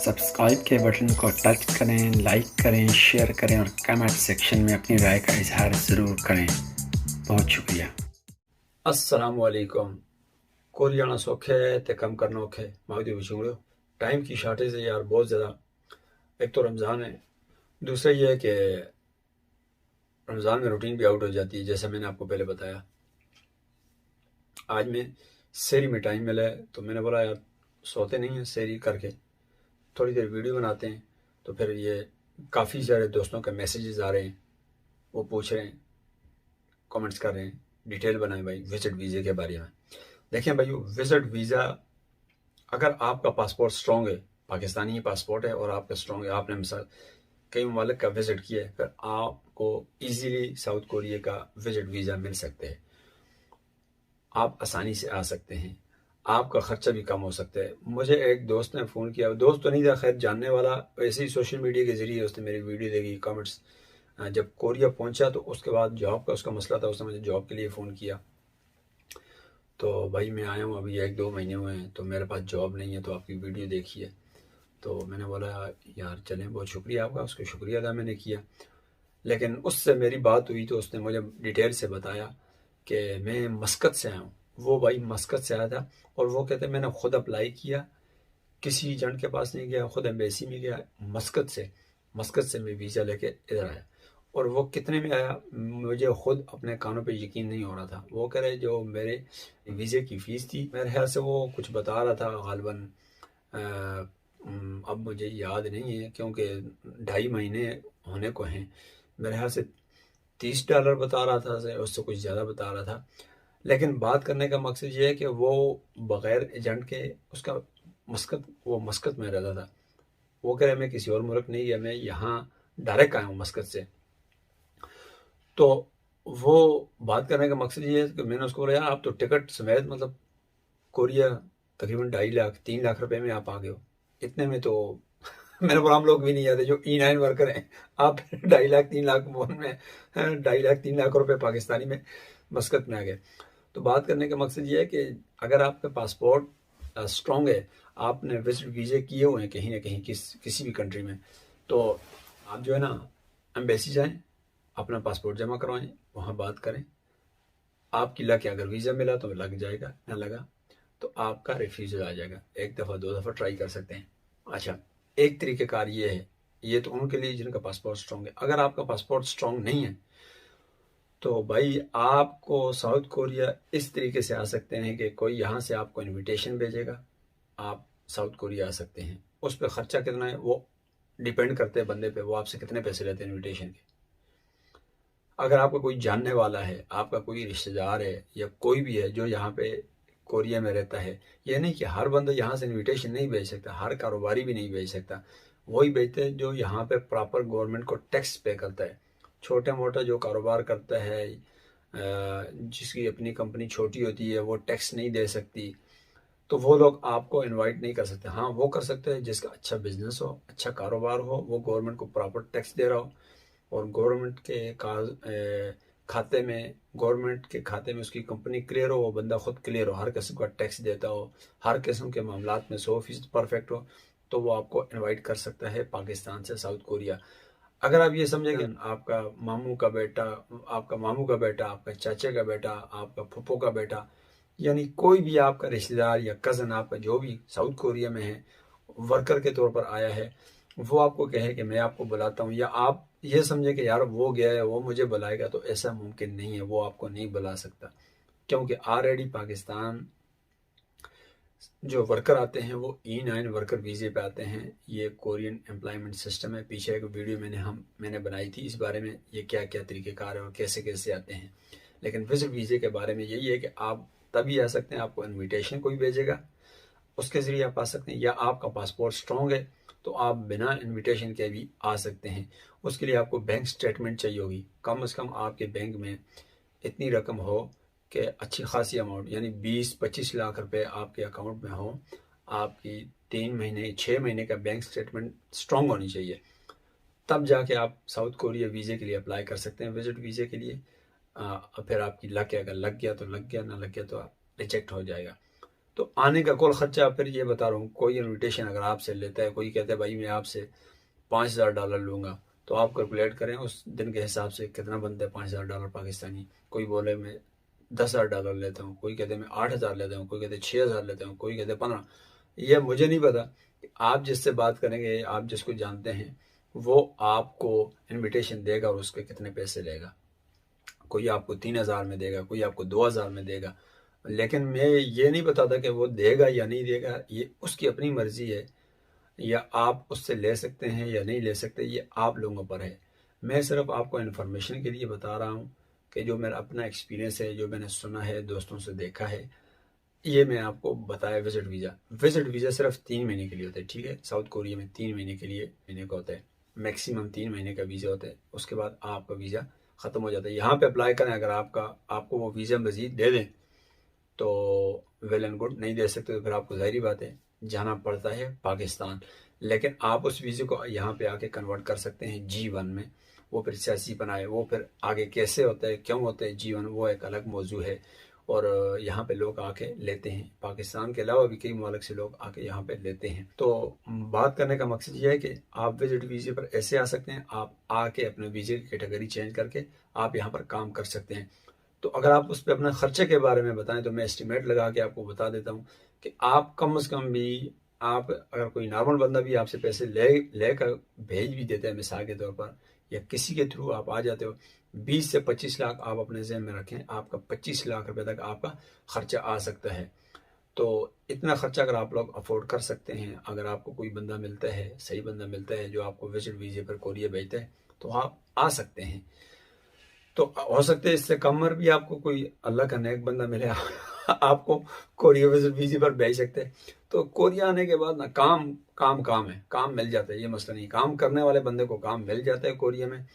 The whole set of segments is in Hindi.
सब्सक्राइब के बटन को टच करें, लाइक करें, शेयर करें और कमेंट सेक्शन में अपनी राय का इजहार ज़रूर करें। बहुत शुक्रिया। अस्सलाम वालेकुम। कोरियाना सौखे ते कम करना औखे मावदी बिछुड़ो टाइम की शॉर्टेज है यार बहुत ज़्यादा। एक तो रमज़ान है, दूसरा ये है कि रमज़ान में रूटीन भी आउट हो जाती है। जैसे मैंने आपको पहले बताया, आज मैं सेरी में टाइम मिला है तो मैंने बोला यार सोते नहीं हैं, सेरी करके थोड़ी देर वीडियो बनाते हैं। तो फिर ये काफ़ी सारे दोस्तों के मैसेजेस आ रहे हैं, वो पूछ रहे हैं, कमेंट्स कर रहे हैं, डिटेल बनाएं भाई विजिट वीज़े के बारे में। देखें भाई, विजिट वीज़ा, अगर आपका पासपोर्ट स्ट्रॉन्ग है, पाकिस्तानी पासपोर्ट है और आपका स्ट्रॉन्ग है, आपने मिसाल कई ममालिक का विजिट किया है, फिर आपको इजीली साउथ कोरिया का विजिट वीज़ा मिल सकते हैं। आप आसानी से आ सकते हैं, आपका खर्चा भी कम हो सकता है। मुझे एक दोस्त ने फ़ोन किया, दोस्त तो नहीं था खैर, जानने वाला, वैसे ही सोशल मीडिया के ज़रिए उसने मेरी वीडियो देखी, कमेंट्स। जब कोरिया पहुंचा तो उसके बाद जॉब का उसका मसला था, उसने मुझे जॉब के लिए फ़ोन किया। तो भाई मैं आया हूँ, अभी 1-2 महीने हुए हैं, तो मेरे पास जॉब नहीं है, तो आपकी वीडियो देखी है। तो मैंने बोला यार चलें, बहुत शुक्रिया आपका। उसको शुक्रिया अदा मैंने किया। लेकिन उससे मेरी बात हुई तो उसने मुझे डिटेल से बताया कि मैं मस्कत से आया हूँ। वो भाई मस्कत से आया था और वो कहते मैंने खुद अप्लाई किया, किसी एजेंट के पास नहीं गया, खुद एम्बेसी में गया। मस्कत से मैं वीज़ा लेके इधर आया। और वो कितने में आया मुझे खुद अपने कानों पे यकीन नहीं हो रहा था। वो कह रहे जो मेरे वीज़े की फ़ीस थी, मेरे ख्याल से वो कुछ बता रहा था गालिबन, अब मुझे याद नहीं है क्योंकि 2.5 महीने होने को हैं। मेरे ख्याल से $30 बता रहा था, से उससे कुछ ज़्यादा बता रहा था। लेकिन बात करने का मकसद ये है कि वो बग़ैर एजेंट के, उसका वो मस्कत में रहता था। वो कह रहे मैं किसी और मुल्क नहीं गया, मैं यहाँ डायरेक्ट आया हूँ मस्कत से। तो वो बात करने का मकसद ये है कि मैंने उसको बोला यार आप तो टिकट समेत मतलब कोरिया तकरीबन 2.5 लाख 3 लाख रुपए में आप आ गए हो। इतने में तो मेरे को हम लोग भी नहीं जाते जो E9 वर्कर हैं। आप 2.5 लाख 3 लाख फोन में 2.5 लाख 3 लाख रुपए पाकिस्तानी में मस्कत में आ गए। तो बात करने का मकसद ये है कि अगर आपका पासपोर्ट स्ट्रॉन्ग है, आपने विजिट वीज़े किए हुए हैं कहीं ना कहीं किसी भी कंट्री में, तो आप जो है ना एम्बेसी जाएं, अपना पासपोर्ट जमा करवाएं, वहाँ बात करें। आपकी लक है, अगर वीज़ा मिला तो लग जाएगा, ना लगा तो आपका रिफ्यूज़ल आ जाएगा। 1 दफ़ा 2 दफ़ा ट्राई कर सकते हैं। अच्छा, एक तरीक़ेकार ये है, ये तो उनके लिए जिनका पासपोर्ट स्ट्रॉन्ग है। अगर आपका पासपोर्ट स्ट्रॉन्ग नहीं है तो भाई आपको साउथ कोरिया इस तरीके से आ सकते हैं कि कोई यहाँ से आपको इनविटेशन भेजेगा, आप साउथ कोरिया आ सकते हैं। उस पर ख़र्चा कितना है वो डिपेंड करते हैं बंदे पे, वो आपसे कितने पैसे लेते हैं इनविटेशन के। अगर आपका कोई जानने वाला है, आपका कोई रिश्तेदार है या कोई भी है जो यहाँ पे कोरिया में रहता है, ये नहीं कि हर बंदा यहाँ से इनविटेशन नहीं भेज सकता, हर कारोबारी भी नहीं भेज सकता। वही भेजते हैं जो यहाँ पे प्रॉपर गवर्नमेंट को टैक्स पे करता है। छोटा मोटा जो कारोबार करता है, जिसकी अपनी कंपनी छोटी होती है, वो टैक्स नहीं दे सकती, तो वो लोग आपको इनवाइट नहीं कर सकते। हाँ, वो कर सकते हैं जिसका अच्छा बिजनेस हो, अच्छा कारोबार हो, वो गवर्नमेंट को प्रॉपर टैक्स दे रहा हो और गवर्नमेंट के खाते में उसकी कंपनी क्लियर हो, वो बंदा खुद क्लियर हो, हर किस्म का टैक्स देता हो, हर किस्म के मामलात में 100% परफेक्ट हो, तो वो आपको इनवाइट कर सकता है पाकिस्तान से साउथ कोरिया। अगर आप ये समझें कि आपका मामू का बेटा, आपका चाचा का बेटा, आपका फूफो का बेटा, यानी कोई भी आपका रिश्तेदार या कज़न आपका जो भी साउथ कोरिया में है, वर्कर के तौर पर आया है, वो आपको कहे कि मैं आपको बुलाता हूँ, या आप ये समझे कि यार वो गया है वो मुझे बुलाएगा, तो ऐसा मुमकिन नहीं है। वो आपको नहीं बुला सकता क्योंकि ऑलरेडी पाकिस्तान जो वर्कर आते हैं वो E9 वर्कर वीज़े पे आते हैं। ये कोरियन एम्प्लॉयमेंट सिस्टम है। पीछे एक वीडियो मैंने बनाई थी इस बारे में, ये क्या क्या तरीक़ेकार है और कैसे कैसे आते हैं। लेकिन विजिट वीज़े के बारे में यही है कि आप तभी आ सकते हैं, आपको इनविटेशन कोई भेजेगा, उसके ज़रिए आप आ सकते हैं, या आपका पासपोर्ट स्ट्रॉन्ग है तो आप बिना इनविटेशन के भी आ सकते हैं। उसके लिए आपको बैंक स्टेटमेंट चाहिए होगी, कम से कम आपके बैंक में इतनी रकम हो कि अच्छी खासी अमाउंट, यानी 20-25 लाख रुपए आपके अकाउंट में हो। आपकी 3 महीने 6 महीने का बैंक स्टेटमेंट स्ट्रॉन्ग होनी चाहिए, तब जाके आप साउथ कोरिया वीज़े के लिए अप्लाई कर सकते हैं, विजिट वीज़े के लिए। फिर आपकी लक है, अगर लग गया तो लग गया, ना लग गया तो आप रिजेक्ट हो जाएगा। तो आने का कुल खर्चा फिर ये बता रहा हूँ, कोई इन्विटेशन अगर आपसे लेता है, कोई कहता है भाई मैं आपसे $5,000 लूँगा, तो आप कैलकुलेट करें उस दिन के हिसाब से कितना बनता है $5,000 पाकिस्तानी। कोई बोले मैं $10,000 लेता हूँ, कोई कहते हैं मैं 8,000 लेता हूँ, कोई कहते हैं 6,000 लेता हूँ, कोई कहते हैं 15। ये मुझे नहीं पता। आप जिससे बात करेंगे, आप जिसको जानते हैं, वो आपको इनविटेशन देगा और उसके कितने पैसे लेगा। कोई आपको 3,000 में देगा, कोई आपको 2,000 में देगा। लेकिन मैं ये नहीं बताता कि वो देगा या नहीं देगा, ये उसकी अपनी मर्जी है, या आप उससे ले सकते हैं या नहीं ले सकते, ये आप लोगों पर है। मैं सिर्फ आपको इन्फॉर्मेशन के लिए बता रहा हूँ कि जो मेरा अपना एक्सपीरियंस है, जो मैंने सुना है, दोस्तों से देखा है, ये मैं आपको बताया। विजिट वीज़ा सिर्फ 3 महीने के लिए होता है, ठीक है। साउथ कोरिया में 3 महीने के लिए महीने का होता है, मैक्सिमम 3 महीने का वीज़ा होता है। उसके बाद आपका वीज़ा ख़त्म हो जाता है। यहाँ पे अप्लाई करें, अगर आपको वो वीज़ा मज़ीद दे दें तो वेल एंड गुड, नहीं दे सकते तो फिर आपको ज़ाहिरी बात है जाना पड़ता है पाकिस्तान। लेकिन आप उस वीज़े को यहाँ पे आके कन्वर्ट कर सकते हैं G1 में। वो फिर सियासी बनाए, वो फिर आगे कैसे होता है, क्यों होता है G1, वो एक अलग मौजू है। और यहाँ पे लोग आके लेते हैं, पाकिस्तान के अलावा भी कई मुल्क से लोग आके यहाँ पे लेते हैं। तो बात करने का मकसद ये है कि आप विजिट वीज़े पर ऐसे आ सकते हैं, आप आके अपने वीज़े की कैटेगरी चेंज करके आप यहाँ पर काम कर सकते हैं। तो अगर आप उस पर अपने खर्चे के बारे में बताएं तो मैं एस्टिमेट लगा के आपको बता देता हूँ कि आप कम से कम भी, आप अगर कोई नॉर्मल बंदा भी आपसे पैसे लेकर भेज भी देते हैं मिसाल के तौर पर, या किसी के थ्रू आप आ जाते हो, 20 से 25 लाख आप अपने ज़हन में रखें, आपका 25 लाख रुपए तक आपका खर्चा आ सकता है। तो इतना खर्चा अगर आप लोग अफोर्ड कर सकते हैं, अगर आपको कोई बंदा मिलता है, सही बंदा मिलता है जो आपको विजिट वीज़े पर कोरिया भेजता है, तो आप आ सकते हैं। तो हो सकता है इससे कम में भी आपको कोई अल्लाह का नेक बंदा मिले आपको कोरिया विजिट वीज़े पर भेज सकते हैं। तो कोरिया आने के बाद ना काम है, काम मिल जाता है, ये मसला नहीं। काम करने वाले बंदे को काम मिल जाता है कोरिया में।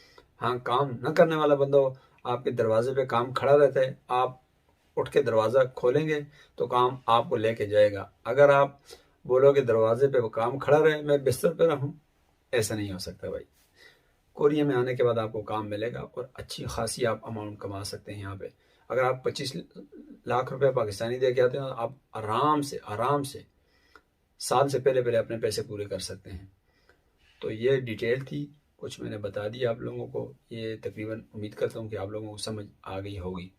हाँ, काम न करने वाला बंदा आपके दरवाजे पे काम खड़ा रहता है, आप उठ के दरवाज़ा खोलेंगे तो काम आपको लेके जाएगा। अगर आप बोलोगे दरवाजे पे वो काम खड़ा रहे, मैं बिस्तर पे रहूँ, ऐसा नहीं हो सकता भाई। कोरिया में आने के बाद आपको काम मिलेगा और अच्छी खासी आप अमाउंट कमा सकते हैं यहाँ पे। अगर आप 25 लाख रुपए पाकिस्तानी दे के आते हैं, आप आराम से साल से पहले अपने पैसे पूरे कर सकते हैं। तो ये डिटेल थी, कुछ मैंने बता दिया आप लोगों को। ये तकरीबन उम्मीद करता हूँ कि आप लोगों को समझ आ गई होगी।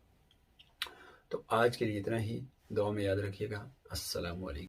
तो आज के लिए इतना ही, दुआ में याद रखिएगा। अस्सलाम वालेकुम।